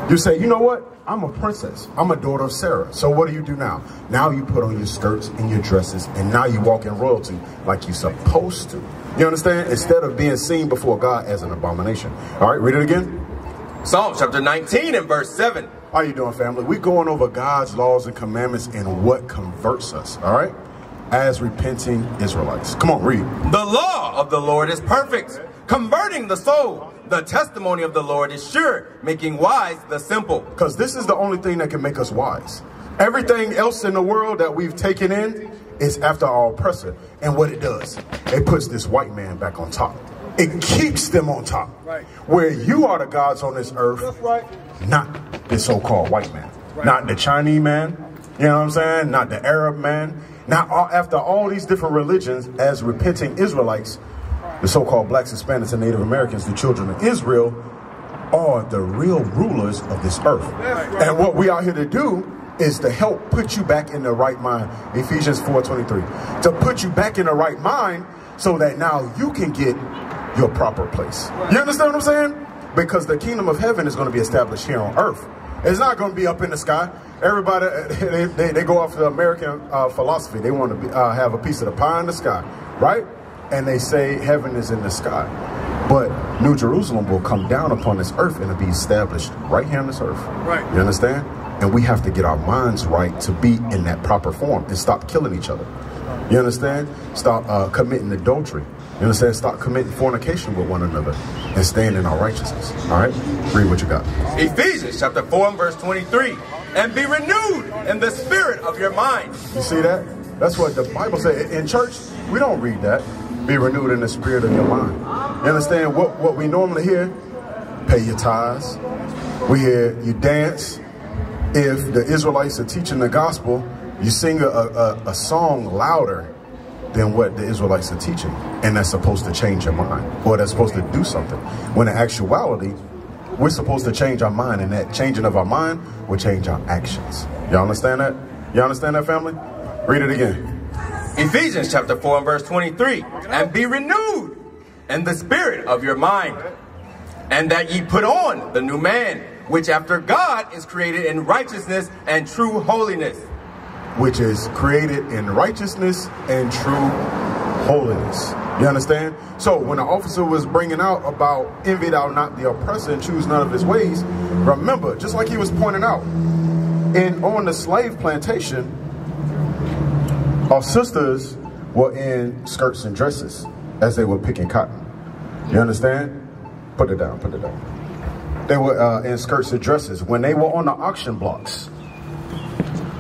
You say, you know what? I'm a princess. I'm a daughter of Sarah. So what do now? Now you put on your skirts and your dresses, and now you walk in royalty like you're supposed to. You understand? Instead of being seen before God as an abomination. All right, read it again. Psalm chapter 19 and verse 7. How you doing, family? We're going over God's laws and commandments and what converts us, all right? As repenting Israelites. Come on, read. The law of the Lord is perfect, converting the soul. The testimony of the Lord is sure, making wise the simple. Because this is the only thing that can make us wise. Everything else in the world that we've taken in is after our oppressor. And what it does, it puts this white man back on top. It keeps them on top. Right. Where you are the gods on this earth, not the so-called white man. Right. Not the Chinese man, you know what I'm saying? Not the Arab man. Now, after all these different religions, as repenting Israelites, the so-called blacks, Hispanics, and Native Americans, the children of Israel, are the real rulers of this earth. And what we are here to do is to help put you back in the right mind. Ephesians 4:23. To put you back in the right mind so that now you can get your proper place. You understand what I'm saying? Because the kingdom of heaven is going to be established here on earth. It's not going to be up in the sky. Everybody, they go off the American philosophy. They want to have a piece of the pie in the sky, right? And they say heaven is in the sky. But New Jerusalem will come down upon this earth and it'll be established right here on this earth. Right. You understand? And we have to get our minds right to be in that proper form and stop killing each other. You understand? Stop committing adultery. You understand? Stop committing fornication with one another and stand in our righteousness. All right? Read what you got. Ephesians chapter 4 and verse 23. And be renewed in the spirit of your mind. You see that? That's what the Bible says. In church, we don't read that. Be renewed in the spirit of your mind. You understand what we normally hear? Pay your tithes. We hear you dance. If the Israelites are teaching the gospel, you sing a song louder than what the Israelites are teaching. And that's supposed to change your mind. Or that's supposed to do something. When in actuality, we're supposed to change our mind. And that changing of our mind will change our actions. Y'all understand that? Y'all understand that, family? Read it again. Ephesians chapter 4 and verse 23. And be renewed in the spirit of your mind. And that ye put on the new man, which after God is created in righteousness and true holiness. Which is created in righteousness and true holiness. You understand? So when the officer was bringing out about envy thou not the oppressor and choose none of his ways, remember, just like he was pointing out, on the slave plantation, our sisters were in skirts and dresses as they were picking cotton. You understand? Put it down, put it down. They were in skirts and dresses. When they were on the auction blocks,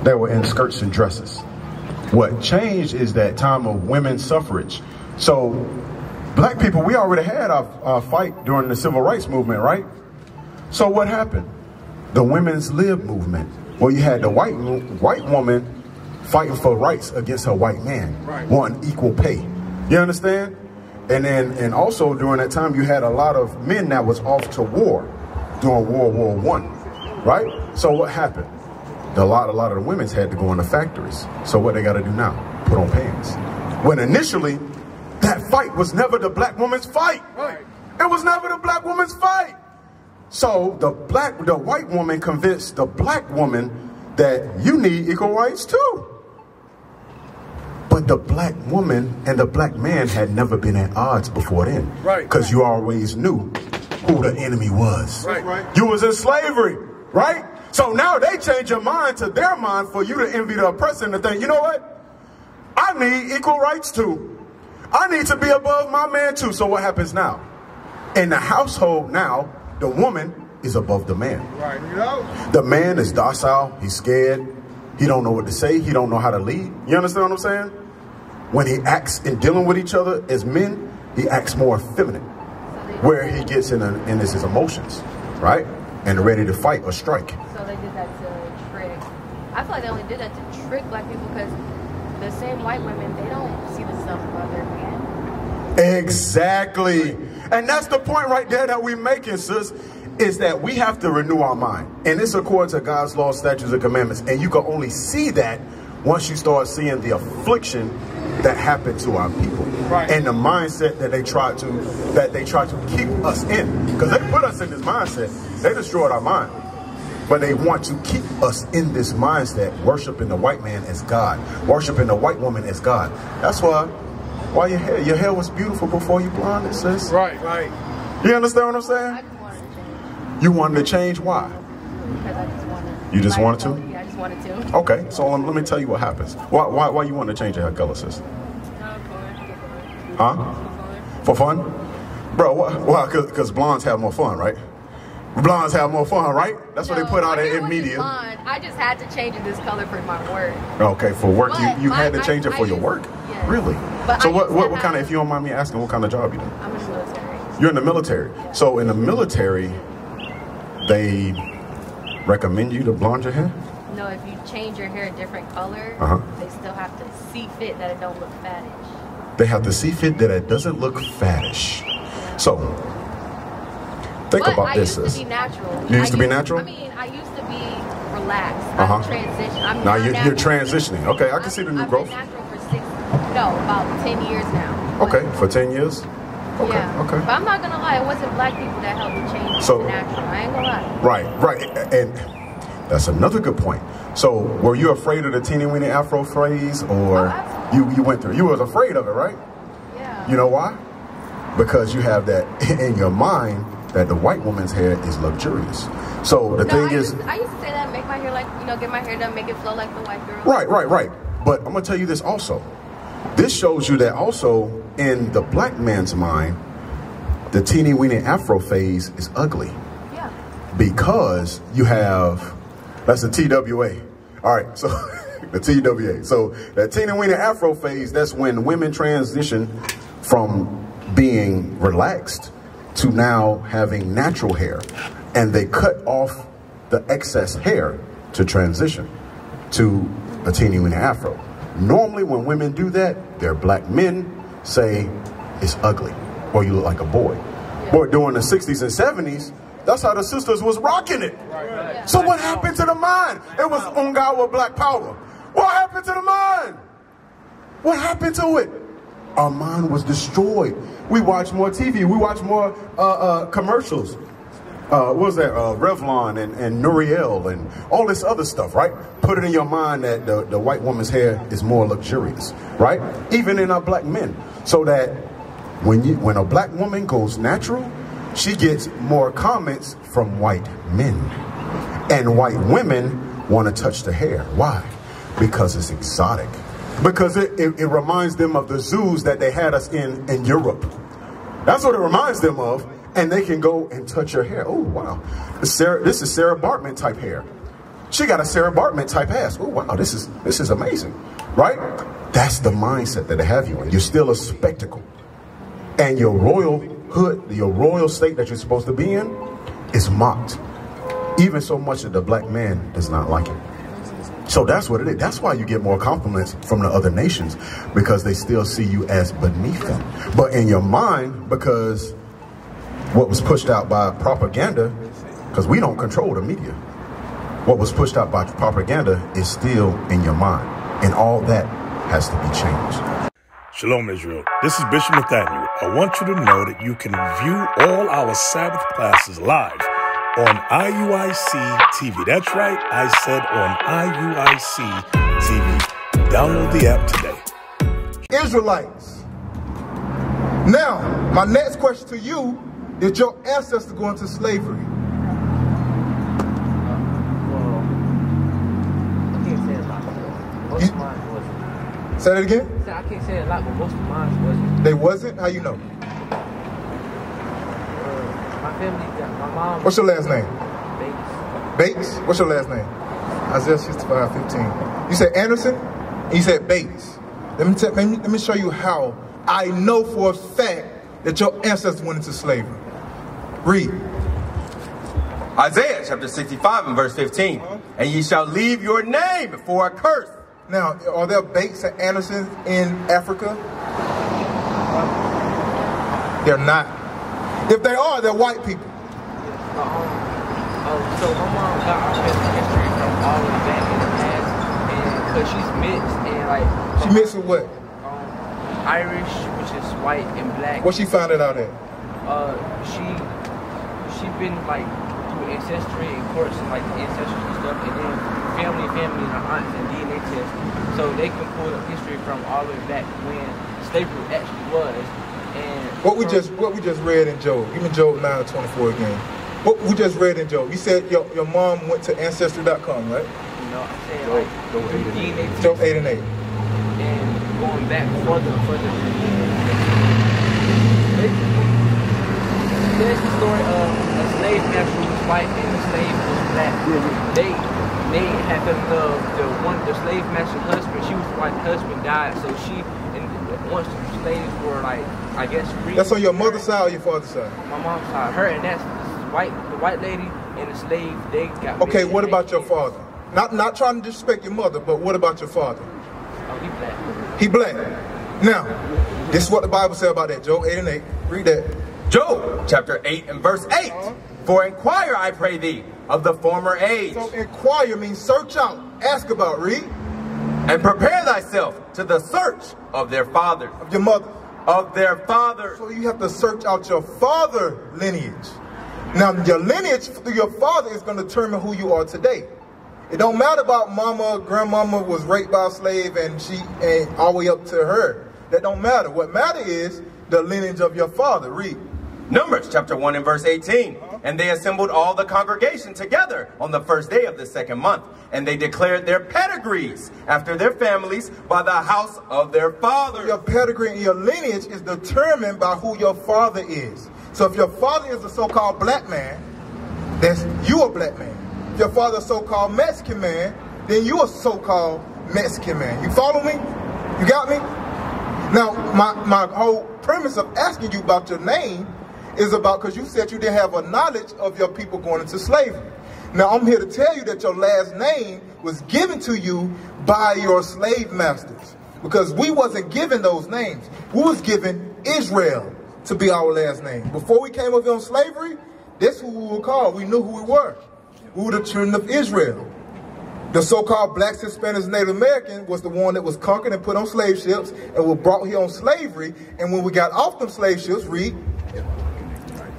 they were in skirts and dresses. What changed is that time of women's suffrage. So black people, we already had our fight during the civil rights movement, right? So what happened? The women's lib movement. Well, you had the white woman fighting for rights against her white man, wanting equal pay. You understand? And also during that time, you had a lot of men that was off to war during World War I, right? So what happened? A lot of the women's had to go in the factories. So what they got to do now? Put on pants. When initially, that fight was never the black woman's fight. Right. It was never the black woman's fight. So the white woman convinced the black woman that you need equal rights too. But the black woman and the black man had never been at odds before then. Right. Because you always knew who the enemy was. Right. You was in slavery, right? So now they change your mind to their mind for you to envy the oppressor and to think, you know what? I need equal rights too. I need to be above my man too. So what happens now? In the household now, the woman is above the man. Right. You know? The man is docile. He's scared. He don't know what to say. He don't know how to lead. You understand what I'm saying? When he acts in dealing with each other as men, he acts more feminine. Where he gets in his emotions, right? And ready to fight or strike. So they did that to trick. I feel like they only did that to trick black people because the same white women, they don't see the stuff about their men. Exactly. And that's the point right there that we're making, sis, is that we have to renew our mind. And it's according to God's laws, statutes, and commandments. And you can only see that once you start seeing the affliction that happened to our people. Right. And the mindset that they try to keep us in. Because they put us in this mindset. They destroyed our mind. But they want to keep us in this mindset, worshiping the white man as God, worshiping the white woman as God. That's why your hair was beautiful before you blonded, sis. Right, right. You understand what I'm saying? I just wanted to change. You wanted to change? Why? Because I just wanted. You just wanted to? Yeah, I just wanted to. Okay, so let me tell you what happens. Why you want to change your hair color, sis? Huh? For fun? Bro, why? Because blondes have more fun, right? Blondes have more fun, right? That's what they put out in media. Blonde. I just had to change it this color for my work. Okay, for work, you had to change it for your work? Yeah. Really? But So what kind of, if you don't mind me asking, what kind of job you do? I'm in the military. You're in the military. Yeah. So in the military, they recommend you to blonde your hair? No, if you change your hair a different color, they still have to see fit that it don't look fattish. They have to see fit that it doesn't look fattish. So, think about this. I used to be natural. You used to be natural? I mean, I used to be relaxed. Transition. Now you're transitioning. Okay, I can see the new growth. I've been natural for about 10 years now. Okay, for 10 years? Okay, yeah. okay. But I'm not going to lie, it wasn't black people that helped me change to natural. I ain't going to lie. Right. And that's another good point. So, were you afraid of the teeny weeny afro phrase, or you went through? You was afraid of it, right? Yeah. You know why? Because you have that in your mind that the white woman's hair is luxurious. So the thing is, I used to say that, make my hair get my hair done, make it flow like the white girl. Right. But I'm gonna tell you this also. This shows you that also in the black man's mind, the teeny weeny afro phase is ugly. Yeah. Because you have, that's the TWA. All right, so the TWA. So that teeny weeny afro phase, that's when women transition from being relaxed to now having natural hair. And they cut off the excess hair to transition to a teeny weeny afro. Normally when women do that, their black men say it's ugly or you look like a boy. Yeah. But during the 60s and 70s, that's how the sisters was rocking it. Right. So what happened to the mind? It was Ungawa black power. What happened to the mind? What happened to it? Our mind was destroyed. We watch more TV. We watch more commercials. What was that? Revlon and L'Oreal and all this other stuff, right? Put it in your mind that the white woman's hair is more luxurious, right? Even in our black men. So that when a black woman goes natural, she gets more comments from white men. And white women want to touch the hair. Why? Because it's exotic. Because it reminds them of the zoos that they had us in Europe. That's what it reminds them of. And they can go and touch your hair. Oh, wow. This is Sarah Bartman type hair. She got a Sarah Bartman type ass. Oh, wow. This is amazing. Right? That's the mindset that they have you in. You're still a spectacle. And your royalhood, your royal state that you're supposed to be in is mocked. Even so much that the black man does not like it. So that's what it is. That's why you get more compliments from the other nations, because they still see you as beneath them. But in your mind, because what was pushed out by propaganda, because we don't control the media, what was pushed out by propaganda is still in your mind. And all that has to be changed. Shalom, Israel. This is Bishop Nathaniel. I want you to know that you can view all our Sabbath classes live on IUIC TV. That's right, I said on IUIC TV. Download the app today. Israelites. Now, my next question to you, did your ancestors go into slavery? Well, I can't say a lot. Most of mine wasn't. Say that again? I can't say a lot, but most of mine wasn't. They wasn't? How you know? My family, my mom. What's your last name? Bates. Bates? What's your last name? Isaiah 65:15. You said Anderson, and you said Bates. Let me show you how I know for a fact that your ancestors went into slavery. Read. Isaiah chapter 65 and verse 15. And ye shall leave your name for a curse. Now, are there Bates and Andersons in Africa? They're not. If they are, they're white people. So my mom got our family history from all the way back in the past, and because she's mixed and like. She mixed with what? Irish, which is white and black. What she found it out at? She been like through ancestry and courts and like the ancestors and stuff, and then family and aunts and DNA tests. So they can pull up history from all the way back when slavery actually was. And what we just read in Job, even Job 9:24 again. What we just read in Job. You said your mom went to Ancestry.com, right? No, I'm saying like through DNA tests. Job 8 and 8. And going back further. There's the story of a slave master was white and the slave was black. They had fell in love. The slave master's husband, she was white, the husband died, so once the slaves were like, I guess, free. That's on your mother's side or your father's side? My mom's side. Her and that's the white lady and the slave, they got okay, what about your father? Not trying to disrespect your mother, but what about your father? Oh, he black. He black. Now, this is what the Bible says about that. Job 8 and 8. Read that. Job chapter 8 and verse 8. For inquire, I pray thee, of the former age. So inquire means search out, ask about, read. And prepare thyself to the search of their fathers. Of your mother. Of their fathers. So you have to search out your father lineage. Now your lineage through your father is going to determine who you are today. It don't matter about mama, grandmama was raped by a slave and all the way up to her. That don't matter. What matter is the lineage of your father. Read. Numbers chapter 1 and verse 18. And they assembled all the congregation together on the first day of the second month. And they declared their pedigrees after their families by the house of their fathers. Your pedigree and your lineage is determined by who your father is. So if your father is a so-called black man, then you a black man. If your father is a so-called Mexican man, then you a so-called Mexican man. You follow me? You got me? Now, my whole premise of asking you about your name is about because you said you didn't have a knowledge of your people going into slavery. Now, I'm here to tell you that your last name was given to you by your slave masters because we wasn't given those names. We was given Israel to be our last name. Before we came over on slavery, that's who we were called. We knew who we were. We were the children of Israel. The so-called blacks, Hispanics, Native American was the one that was conquered and put on slave ships and was brought here on slavery. And when we got off them slave ships, read.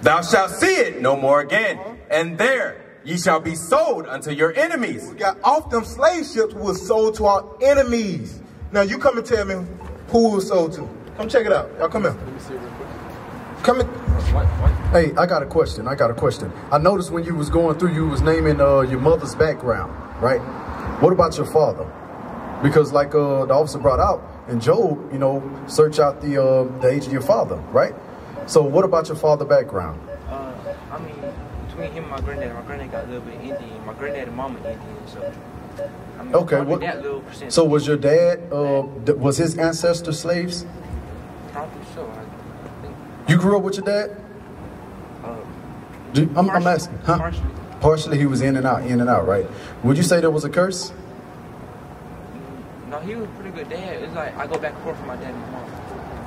Thou shalt see it no more again, and there ye shall be sold unto your enemies. We got off them slave ships, we were sold to our enemies. Now you come and tell me who we were sold to. Come check it out. Y'all come here. Come in. Hey, I got a question. I noticed when you was going through, you was naming your mother's background, right? What about your father? Because like the officer brought out in Job, you know, search out the age of your father, right? So what about your father background? I mean, between him and my granddad got a little bit Indian. My granddad and mama Indian, so I mean, okay. What, that little percent. So was your dad? Was his ancestors slaves? Probably so. I think. You grew up with your dad? I'm asking. Huh? Partially. Partially, he was in and out, right? Would you say there was a curse? No, he was a pretty good dad. It's like I go back and forth with my dad and my mom.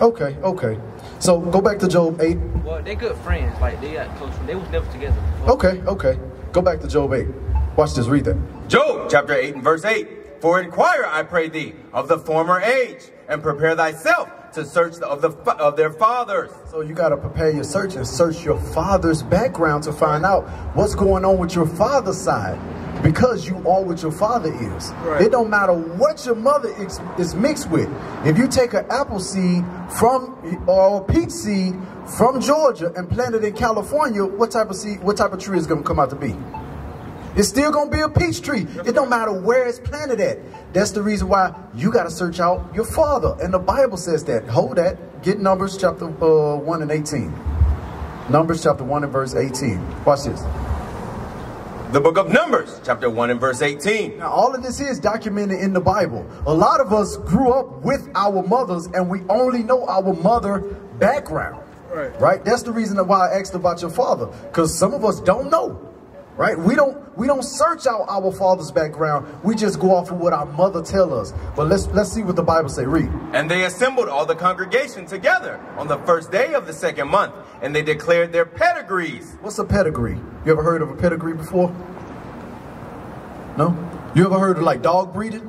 Okay. So go back to Job 8. Well, they good friends. Like they got close friends. They was never together before. Okay. Go back to Job 8. Watch this. Read that. Job chapter 8 and verse 8. For inquire, I pray thee, of the former age, and prepare thyself to search of their fathers. So you got to prepare your search and search your father's background to find out what's going on with your father's side. Because you are what your father is. Right. It don't matter what your mother is mixed with. If you take an apple seed or a peach seed from Georgia and plant it in California, what type of tree is going to come out to be? It's still going to be a peach tree. It don't matter where it's planted at. That's the reason why you got to search out your father. And the Bible says that. Hold that. Get Numbers chapter 1 and 18. Numbers chapter 1 and verse 18. Watch this. The book of Numbers, chapter 1 and verse 18. Now, all of this is documented in the Bible. A lot of us grew up with our mothers and we only know our mother background. Right? That's the reason why I asked about your father. Because some of us don't know. Right? We don't search out our father's background. We just go off of what our mother tell us. But let's see what the Bible say. Read. And they assembled all the congregation together on the first day of the second month, and they declared their pedigrees. What's a pedigree? You ever heard of a pedigree before? No? You ever heard of like dog breeding?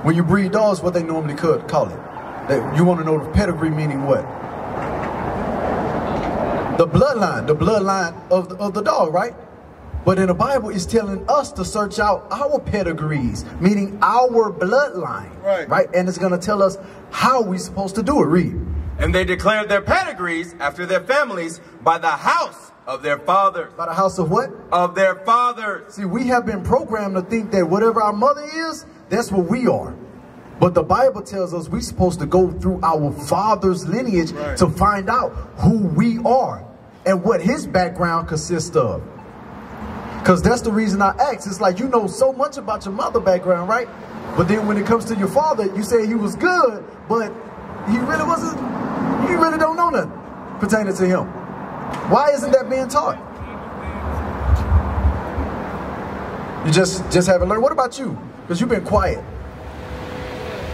When you breed dogs, what they normally could call it. You want to know the pedigree meaning what? The bloodline of the dog, right? But in the Bible, it's telling us to search out our pedigrees, meaning our bloodline. Right? And it's going to tell us how we're supposed to do it. Read. And they declared their pedigrees after their families by the house of their fathers. By the house of what? Of their fathers. See, we have been programmed to think that whatever our mother is, that's what we are. But the Bible tells us we're supposed to go through our father's lineage to find out who we are and what his background consists of. Because that's the reason I asked. It's like, you know so much about your mother background, right? But then when it comes to your father, you say he was good, but he really wasn't, you really don't know nothing pertaining to him. Why isn't that being taught? You just haven't learned. What about you? Because you've been quiet.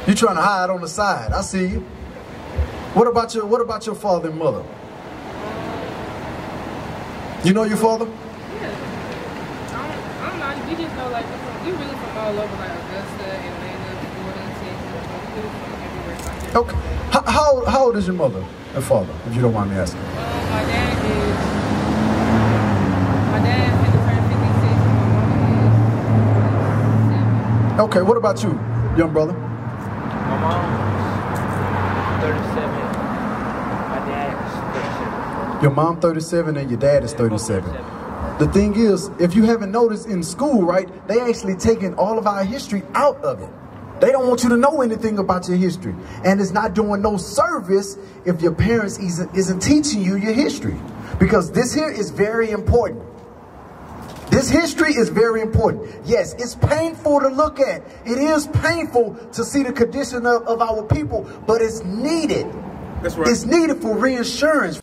You're trying to hide on the side. I see you. What about your father and mother? You know your father? We just know, like, we really from all over, like Augusta, Atlanta, Florida, Texas. We really from everywhere. Like, okay. How old is your mother and father, if you don't mind me asking? My dad is turning 56, and my mom is 7. Okay, what about you, young brother? My mom's 37. My dad's 37. Your mom 37 and your dad is 37. The thing is, if you haven't noticed in school, right, they actually taking all of our history out of it. They don't want you to know anything about your history. And it's not doing no service if your parents isn't teaching you your history. Because this here is very important. This history is very important. Yes, it's painful to look at. It is painful to see the condition of our people, but it's needed. That's right. It's needed for reinsurance.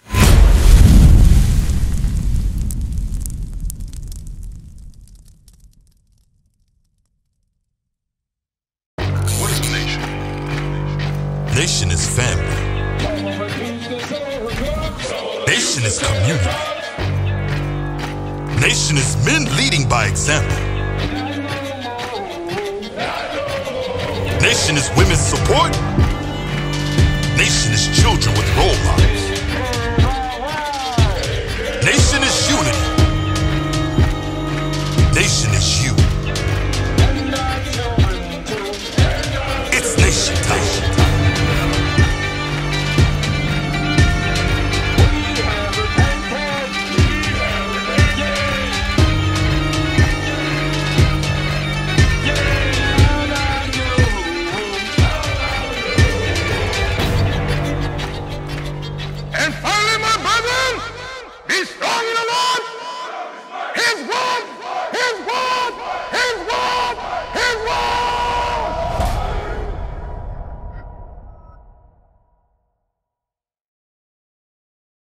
Nation is family. Nation is community. Nation is men leading by example. Nation is women's support. Nation is children with role models. Nation is unity. Nation is you. It's nation time. And finally, my brethren, be strong.